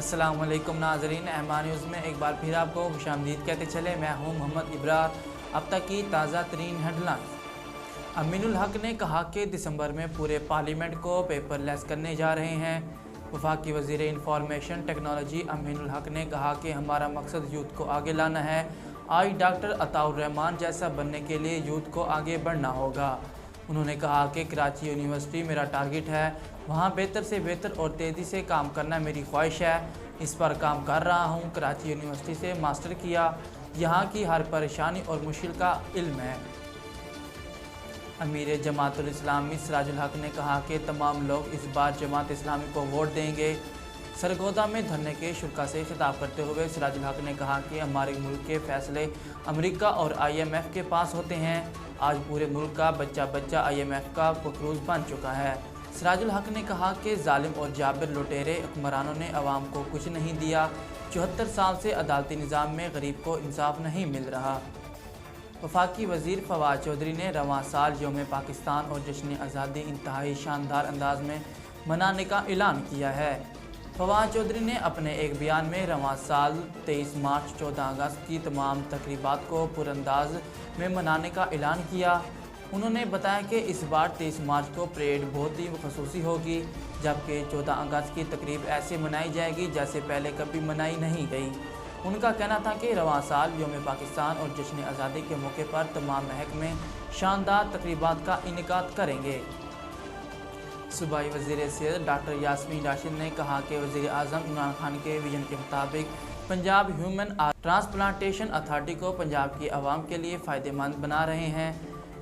अस्सलाम वालेकुम नाज़रीन, एमआर न्यूज़ में एक बार फिर आपको खुशामदीद कहते चले। मैं हूं मोहम्मद इब्रार। अब तक की ताज़ा तरीन हेडलाइंस। अमीनुल हक ने कहा कि दिसंबर में पूरे पार्लियामेंट को पेपरलेस करने जा रहे हैं। वफाकी वज़ीर इंफॉर्मेशन टेक्नोलॉजी अमीनुल हक ने कहा कि हमारा मकसद यूथ को आगे लाना है। आज डॉक्टर अताउर रहमान जैसा बनने के लिए यूथ को आगे बढ़ना होगा। उन्होंने कहा कि कराची यूनिवर्सिटी मेरा टारगेट है, वहाँ बेहतर से बेहतर और तेज़ी से काम करना मेरी ख्वाहिश है। इस पर काम कर रहा हूँ। कराची यूनिवर्सिटी से मास्टर किया, यहाँ की हर परेशानी और मुश्किल का इल्म है। अमीर जमातुल इस्लामी सिराजुल हक ने कहा कि तमाम लोग इस बार जमात इस्लामी को वोट देंगे। सरगोदा में धरने के शुरा से खिताब करते हुए सिराजुल हक ने कहा कि हमारे मुल्क के फैसले अमेरिका और IMF के पास होते हैं। आज पूरे मुल्क का बच्चा बच्चा IMF का पखरूज बन चुका है। सिराजुल हक ने कहा कि जालिम और जाबिर लुटेरे हुक्मरानों ने अवाम को कुछ नहीं दिया। 74 साल से अदालती निज़ाम में गरीब को इंसाफ नहीं मिल रहा। वफाकी वज़ीर फवाद चौधरी ने रवां साल यौम पाकिस्तान और जश्न आज़ादी इंतहाई शानदार अंदाज में मनाने का ऐलान किया है। फवाद चौधरी ने अपने एक बयान में रवां साल 23 मार्च 14 अगस्त की तमाम तकरीबात को पुरअंदाज में मनाने का ऐलान किया। उन्होंने बताया कि इस बार 23 मार्च को परेड बहुत ही खसूसी होगी, जबकि 14 अगस्त की तकरीब ऐसे मनाई जाएगी जैसे पहले कभी मनाई नहीं गई। उनका कहना था कि रवां साल यौम पाकिस्तान और जश्न आज़ादी के मौके पर तमाम महकमे शानदार तकरीबात का इनेकाद करेंगे। सूबाई वज़ीर सेहत डॉक्टर यास्मीन राशिद ने कहा कि वज़ीर आज़म इमरान खान के विजन के मुताबिक पंजाब ह्यूमन ट्रांसप्लांटेशन अथॉरिटी को पंजाब की आवाम के लिए फ़ायदेमंद बना रहे हैं।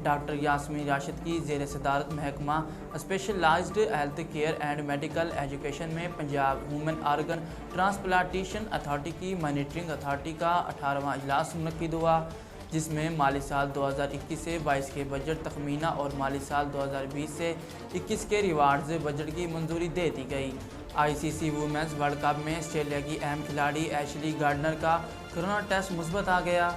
डॉक्टर यास्मीन राशिद की ज़ेर सदारत महकमा specialised health care and medical education में Punjab human organ transplantation authority की मॉनिटरिंग अथॉरिटी का 18वां इजलास मुनक्किद हुआ, जिसमें माली साल 2021 से 22 के बजट तखमीना और माली साल 2020 से 21 के रिवार्ड्स बजट की मंजूरी दे दी गई। ICC वुमेंस वर्ल्ड कप में ऑस्ट्रेलिया की अहम खिलाड़ी एशली गार्डनर का कोरोना टेस्ट मुस्बत आ गया।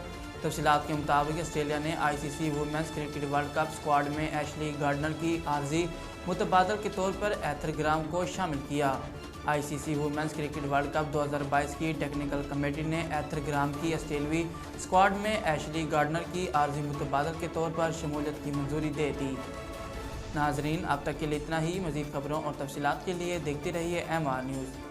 तफसीलात के मुताबिक ऑस्ट्रेलिया ने ICC women's cricket world cup squad में एशली गार्डनर की आर्जी मुतबादल के तौर पर एथर ग्राम को शामिल किया। ICC women's cricket world cup 2022 की टेक्निकल कमेटी ने एथर ग्राम की ऑस्ट्रेलवी स्क्वाड में एशली गार्डनर की आर्जी मुतबादल के तौर पर शमूलियत की मंजूरी दे दी। नाजरीन, अब तक के लिए इतना ही। मज़ीद खबरों और तफसीलात के लिए देखते रहिए MR न्यूज़।